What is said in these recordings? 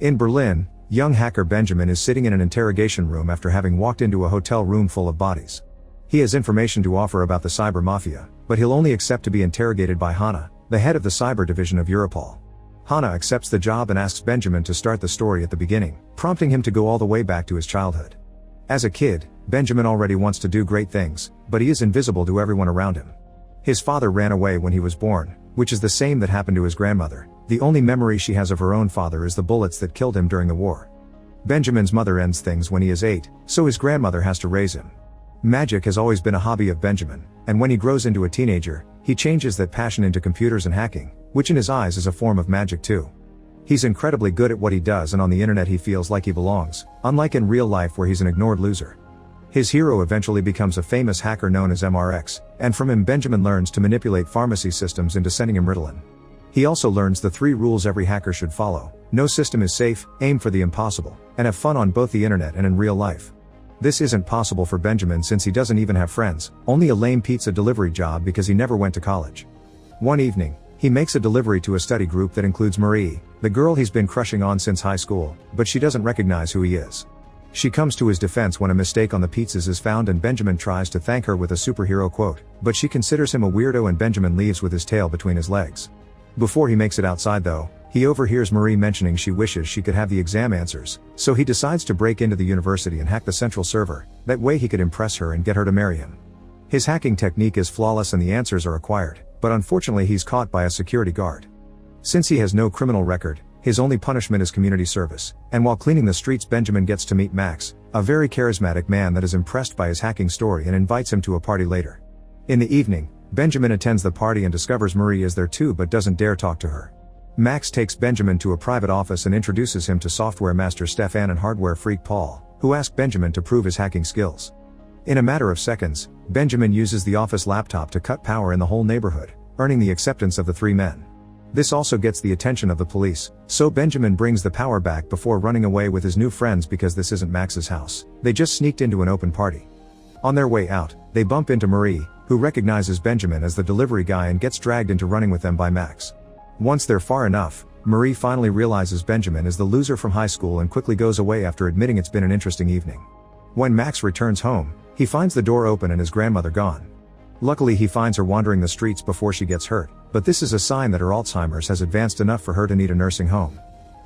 In Berlin, young hacker Benjamin is sitting in an interrogation room after having walked into a hotel room full of bodies. He has information to offer about the cyber mafia, but he'll only accept to be interrogated by Hanna, the head of the cyber division of Europol. Hanna accepts the job and asks Benjamin to start the story at the beginning, prompting him to go all the way back to his childhood. As a kid, Benjamin already wants to do great things, but he is invisible to everyone around him. His father ran away when he was born, which is the same that happened to his grandmother. The only memory she has of her own father is the bullets that killed him during the war. Benjamin's mother ends things when he is 8, so his grandmother has to raise him. Magic has always been a hobby of Benjamin, and when he grows into a teenager, he changes that passion into computers and hacking, which in his eyes is a form of magic too. He's incredibly good at what he does, and on the internet he feels like he belongs, unlike in real life where he's an ignored loser. His hero eventually becomes a famous hacker known as MRX, and from him Benjamin learns to manipulate pharmacy systems into sending him Ritalin. He also learns the 3 rules every hacker should follow: no system is safe, aim for the impossible, and have fun on both the internet and in real life. This isn't possible for Benjamin since he doesn't even have friends, only a lame pizza delivery job because he never went to college. One evening, he makes a delivery to a study group that includes Marie, the girl he's been crushing on since high school, but she doesn't recognize who he is. She comes to his defense when a mistake on the pizzas is found and Benjamin tries to thank her with a superhero quote, but she considers him a weirdo and Benjamin leaves with his tail between his legs. Before he makes it outside though, he overhears Marie mentioning she wishes she could have the exam answers, so he decides to break into the university and hack the central server, that way he could impress her and get her to marry him. His hacking technique is flawless and the answers are acquired, but unfortunately he's caught by a security guard. Since he has no criminal record, his only punishment is community service, and while cleaning the streets Benjamin gets to meet Max, a very charismatic man that is impressed by his hacking story and invites him to a party later. In the evening, Benjamin attends the party and discovers Marie is there too but doesn't dare talk to her. Max takes Benjamin to a private office and introduces him to software master Stefan and hardware freak Paul, who ask Benjamin to prove his hacking skills. In a matter of seconds, Benjamin uses the office laptop to cut power in the whole neighborhood, earning the acceptance of the 3 men. This also gets the attention of the police, so Benjamin brings the power back before running away with his new friends because this isn't Max's house, they just sneaked into an open party. On their way out, they bump into Marie, who recognizes Benjamin as the delivery guy and gets dragged into running with them by Max. Once they're far enough, Marie finally realizes Benjamin is the loser from high school and quickly goes away after admitting it's been an interesting evening. When Max returns home, he finds the door open and his grandmother gone. Luckily he finds her wandering the streets before she gets hurt, but this is a sign that her Alzheimer's has advanced enough for her to need a nursing home.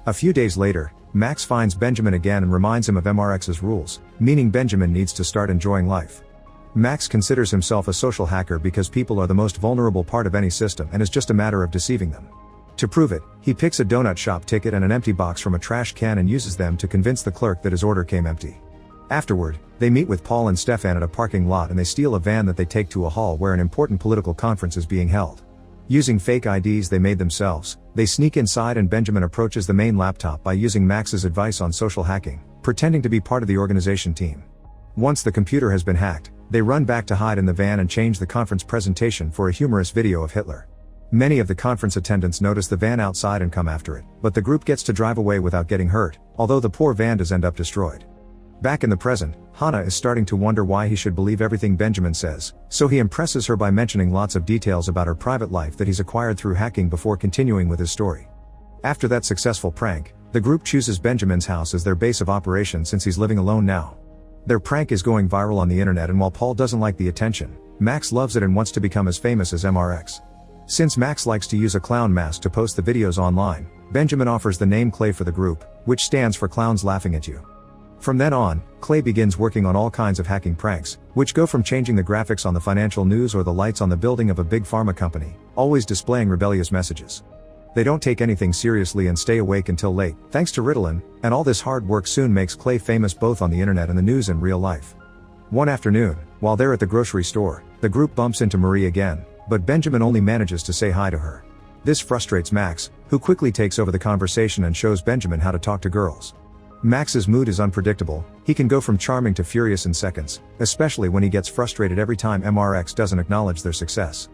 A few days later, Max finds Benjamin again and reminds him of MRX's rules, meaning Benjamin needs to start enjoying life. Max considers himself a social hacker because people are the most vulnerable part of any system and is just a matter of deceiving them. To prove it, he picks a donut shop ticket and an empty box from a trash can and uses them to convince the clerk that his order came empty. Afterward, they meet with Paul and Stefan at a parking lot and they steal a van that they take to a hall where an important political conference is being held. Using fake IDs they made themselves, they sneak inside and Benjamin approaches the main laptop by using Max's advice on social hacking, pretending to be part of the organization team. Once the computer has been hacked, they run back to hide in the van and change the conference presentation for a humorous video of Hitler. Many of the conference attendants notice the van outside and come after it, but the group gets to drive away without getting hurt, although the poor van does end up destroyed. Back in the present, Hanna is starting to wonder why he should believe everything Benjamin says, so he impresses her by mentioning lots of details about her private life that he's acquired through hacking before continuing with his story. After that successful prank, the group chooses Benjamin's house as their base of operations since he's living alone now. Their prank is going viral on the internet and while Paul doesn't like the attention, Max loves it and wants to become as famous as MRX. Since Max likes to use a clown mask to post the videos online, Benjamin offers the name Clay for the group, which stands for Clowns Laughing at You. From then on, Clay begins working on all kinds of hacking pranks, which go from changing the graphics on the financial news or the lights on the building of a big pharma company, always displaying rebellious messages. They don't take anything seriously and stay awake until late, thanks to Ritalin, and all this hard work soon makes Clay famous both on the internet and the news and real life. One afternoon, while they're at the grocery store, the group bumps into Marie again, but Benjamin only manages to say hi to her. This frustrates Max, who quickly takes over the conversation and shows Benjamin how to talk to girls. Max's mood is unpredictable, he can go from charming to furious in seconds, especially when he gets frustrated every time MRX doesn't acknowledge their success.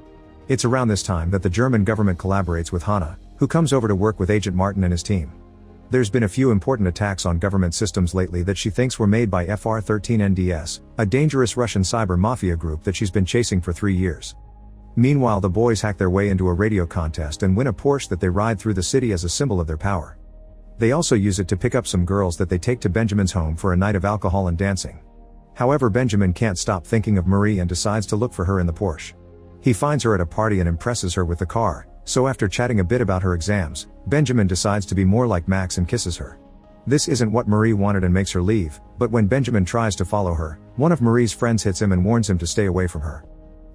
It's around this time that the German government collaborates with Hanna, who comes over to work with Agent Martin and his team. There's been a few important attacks on government systems lately that she thinks were made by FR-13NDS, a dangerous Russian cyber mafia group that she's been chasing for 3 years. Meanwhile, the boys hack their way into a radio contest and win a Porsche that they ride through the city as a symbol of their power. They also use it to pick up some girls that they take to Benjamin's home for a night of alcohol and dancing. However, Benjamin can't stop thinking of Marie and decides to look for her in the Porsche. He finds her at a party and impresses her with the car, so after chatting a bit about her exams, Benjamin decides to be more like Max and kisses her. This isn't what Marie wanted and makes her leave, but when Benjamin tries to follow her, one of Marie's friends hits him and warns him to stay away from her.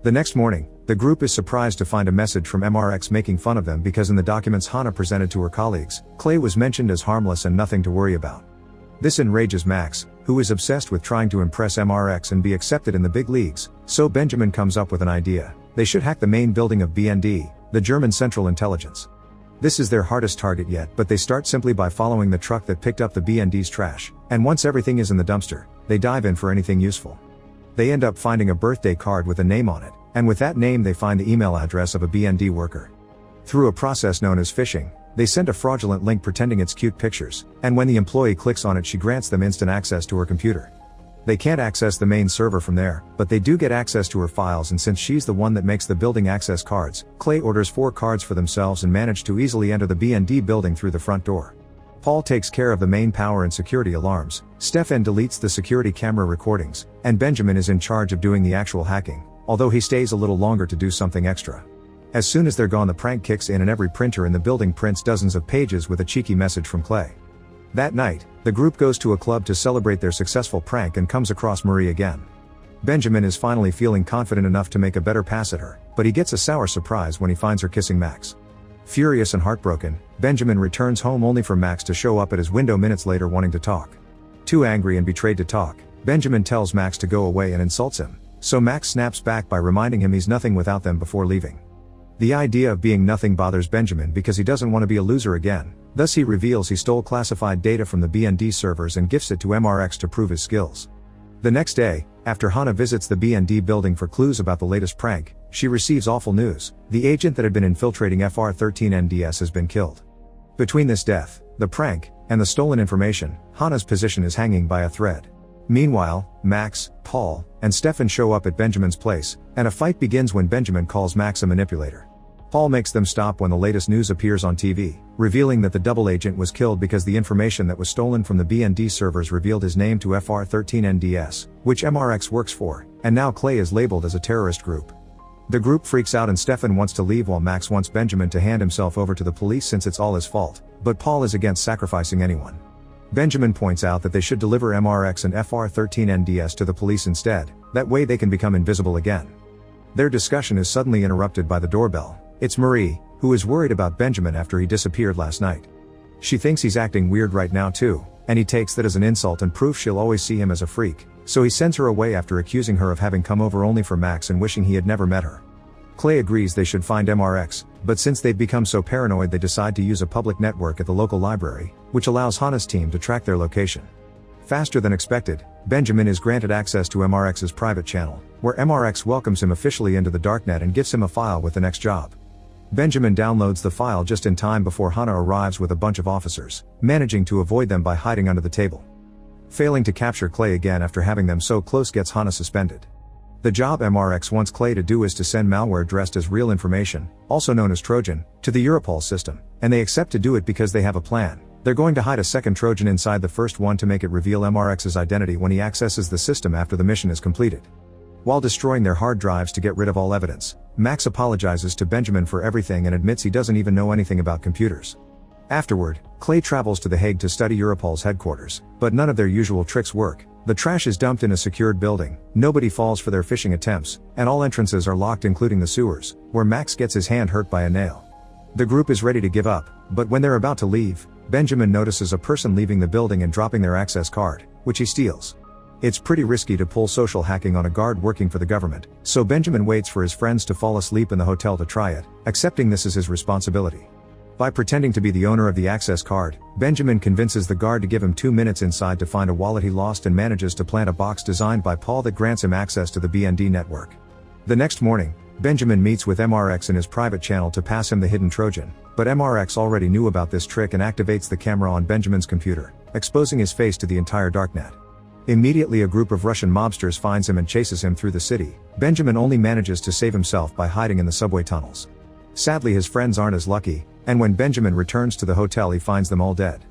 The next morning, the group is surprised to find a message from MRX making fun of them because in the documents Hana presented to her colleagues, Clay was mentioned as harmless and nothing to worry about. This enrages Max, who is obsessed with trying to impress MRX and be accepted in the big leagues, so Benjamin comes up with an idea. They should hack the main building of BND, the German Central Intelligence. This is their hardest target yet, but they start simply by following the truck that picked up the BND's trash, and once everything is in the dumpster, they dive in for anything useful. They end up finding a birthday card with a name on it, and with that name they find the email address of a BND worker. Through a process known as phishing, they send a fraudulent link pretending it's cute pictures, and when the employee clicks on it she grants them instant access to her computer. They can't access the main server from there, but they do get access to her files, and since she's the one that makes the building access cards, Clay orders 4 cards for themselves and manage to easily enter the BND building through the front door. Paul takes care of the main power and security alarms, Stefan deletes the security camera recordings, and Benjamin is in charge of doing the actual hacking, although he stays a little longer to do something extra. As soon as they're gone, the prank kicks in and every printer in the building prints dozens of pages with a cheeky message from Clay. That night, the group goes to a club to celebrate their successful prank and comes across Marie again. Benjamin is finally feeling confident enough to make a better pass at her, but he gets a sour surprise when he finds her kissing Max. Furious and heartbroken, Benjamin returns home only for Max to show up at his window minutes later wanting to talk. Too angry and betrayed to talk, Benjamin tells Max to go away and insults him, so Max snaps back by reminding him he's nothing without them before leaving. The idea of being nothing bothers Benjamin because he doesn't want to be a loser again, thus he reveals he stole classified data from the BND servers and gifts it to MRX to prove his skills. The next day, after Hana visits the BND building for clues about the latest prank, she receives awful news: the agent that had been infiltrating FR13NDS has been killed. Between this death, the prank, and the stolen information, Hana's position is hanging by a thread. Meanwhile, Max, Paul, and Stefan show up at Benjamin's place, and a fight begins when Benjamin calls Max a manipulator. Paul makes them stop when the latest news appears on TV, revealing that the double agent was killed because the information that was stolen from the BND servers revealed his name to FR13NDS, which MRX works for, and now Clay is labeled as a terrorist group. The group freaks out and Stefan wants to leave while Max wants Benjamin to hand himself over to the police since it's all his fault, but Paul is against sacrificing anyone. Benjamin points out that they should deliver MRX and FR13NDS to the police instead, that way they can become invisible again. Their discussion is suddenly interrupted by the doorbell. It's Marie, who is worried about Benjamin after he disappeared last night. She thinks he's acting weird right now too, and he takes that as an insult and proof she'll always see him as a freak, so he sends her away after accusing her of having come over only for Max and wishing he had never met her. Clay agrees they should find MRX, but since they've become so paranoid they decide to use a public network at the local library, which allows Hana's team to track their location. Faster than expected, Benjamin is granted access to MRX's private channel, where MRX welcomes him officially into the darknet and gives him a file with the next job. Benjamin downloads the file just in time before Hana arrives with a bunch of officers, managing to avoid them by hiding under the table. Failing to capture Clay again after having them so close gets Hana suspended. The job MRX wants Clay to do is to send malware dressed as real information, also known as Trojan, to the Europol system, and they accept to do it because they have a plan. They're going to hide a second Trojan inside the first one to make it reveal MRX's identity when he accesses the system after the mission is completed. While destroying their hard drives to get rid of all evidence, Max apologizes to Benjamin for everything and admits he doesn't even know anything about computers. Afterward, Clay travels to The Hague to study Europol's headquarters, but none of their usual tricks work. The trash is dumped in a secured building, nobody falls for their phishing attempts, and all entrances are locked including the sewers, where Max gets his hand hurt by a nail. The group is ready to give up, but when they're about to leave, Benjamin notices a person leaving the building and dropping their access card, which he steals. It's pretty risky to pull social hacking on a guard working for the government, so Benjamin waits for his friends to fall asleep in the hotel to try it, accepting this as his responsibility. By pretending to be the owner of the access card, Benjamin convinces the guard to give him 2 minutes inside to find a wallet he lost and manages to plant a box designed by Paul that grants him access to the BND network. The next morning, Benjamin meets with MRX in his private channel to pass him the hidden Trojan, but MRX already knew about this trick and activates the camera on Benjamin's computer, exposing his face to the entire darknet. Immediately a group of Russian mobsters finds him and chases him through the city. Benjamin only manages to save himself by hiding in the subway tunnels. Sadly his friends aren't as lucky, and when Benjamin returns to the hotel he finds them all dead.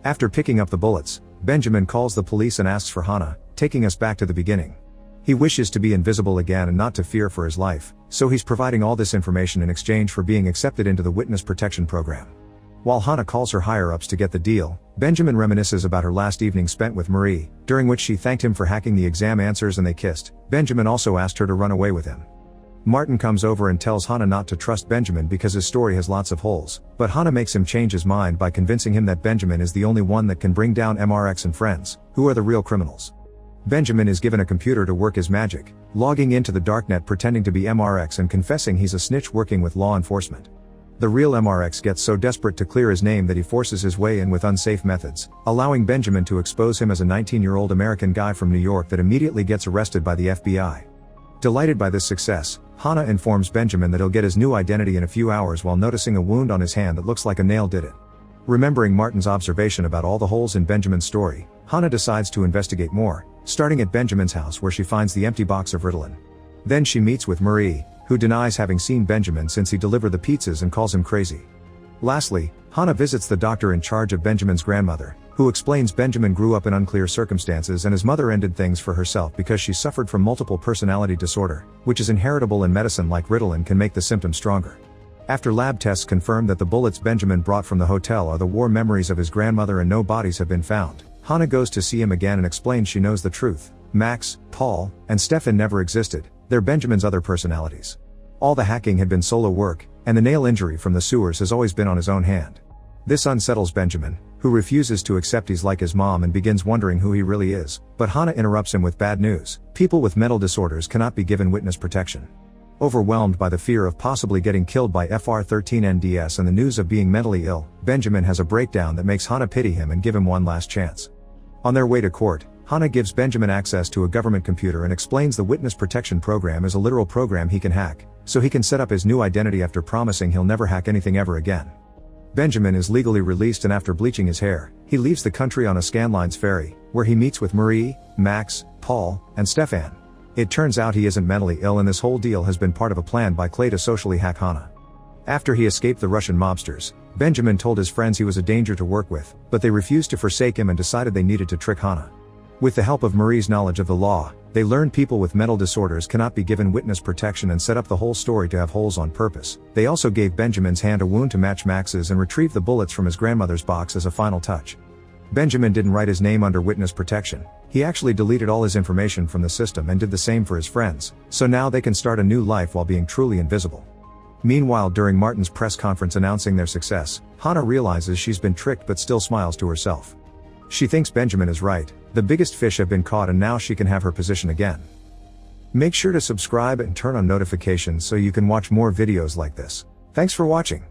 After picking up the bullets, Benjamin calls the police and asks for Hana, taking us back to the beginning. He wishes to be invisible again and not to fear for his life, so he's providing all this information in exchange for being accepted into the witness protection program. While Hana calls her higher-ups to get the deal, Benjamin reminisces about her last evening spent with Marie, during which she thanked him for hacking the exam answers and they kissed. Benjamin also asked her to run away with him. Martin comes over and tells Hana not to trust Benjamin because his story has lots of holes, but Hana makes him change his mind by convincing him that Benjamin is the only one that can bring down MRX and friends, who are the real criminals. Benjamin is given a computer to work his magic, logging into the darknet pretending to be MRX and confessing he's a snitch working with law enforcement. The real MRX gets so desperate to clear his name that he forces his way in with unsafe methods, allowing Benjamin to expose him as a 19-year-old American guy from New York that immediately gets arrested by the FBI. Delighted by this success, Hana informs Benjamin that he'll get his new identity in a few hours while noticing a wound on his hand that looks like a nail did it. Remembering Martin's observation about all the holes in Benjamin's story, Hana decides to investigate more, starting at Benjamin's house where she finds the empty box of Ritalin. Then she meets with Marie, who denies having seen Benjamin since he delivered the pizzas and calls him crazy. Lastly, Hana visits the doctor in charge of Benjamin's grandmother, who explains Benjamin grew up in unclear circumstances and his mother ended things for herself because she suffered from multiple personality disorder, which is inheritable in medicine like Ritalin can make the symptoms stronger. After lab tests confirm that the bullets Benjamin brought from the hotel are the war memories of his grandmother and no bodies have been found, Hana goes to see him again and explains she knows the truth. Max, Paul, and Stefan never existed, they're Benjamin's other personalities. All the hacking had been solo work, and the nail injury from the sewers has always been on his own hand. This unsettles Benjamin, who refuses to accept he's like his mom and begins wondering who he really is, but Hana interrupts him with bad news. People with mental disorders cannot be given witness protection. Overwhelmed by the fear of possibly getting killed by FR-13 NDS and the news of being mentally ill, Benjamin has a breakdown that makes Hana pity him and give him one last chance. On their way to court, Hana gives Benjamin access to a government computer and explains the witness protection program is a literal program he can hack, so he can set up his new identity after promising he'll never hack anything ever again. Benjamin is legally released and after bleaching his hair, he leaves the country on a Scanlines ferry, where he meets with Marie, Max, Paul, and Stefan. It turns out he isn't mentally ill and this whole deal has been part of a plan by Clay to socially hack Hana. After he escaped the Russian mobsters, Benjamin told his friends he was a danger to work with, but they refused to forsake him and decided they needed to trick Hana. With the help of Marie's knowledge of the law, they learned people with mental disorders cannot be given witness protection and set up the whole story to have holes on purpose. They also gave Benjamin's hand a wound to match Max's and retrieved the bullets from his grandmother's box as a final touch. Benjamin didn't write his name under witness protection, he actually deleted all his information from the system and did the same for his friends, so now they can start a new life while being truly invisible. Meanwhile, during Martin's press conference announcing their success, Hana realizes she's been tricked but still smiles to herself. She thinks Benjamin is right, the biggest fish have been caught and now she can have her position again. Make sure to subscribe and turn on notifications so you can watch more videos like this. Thanks for watching.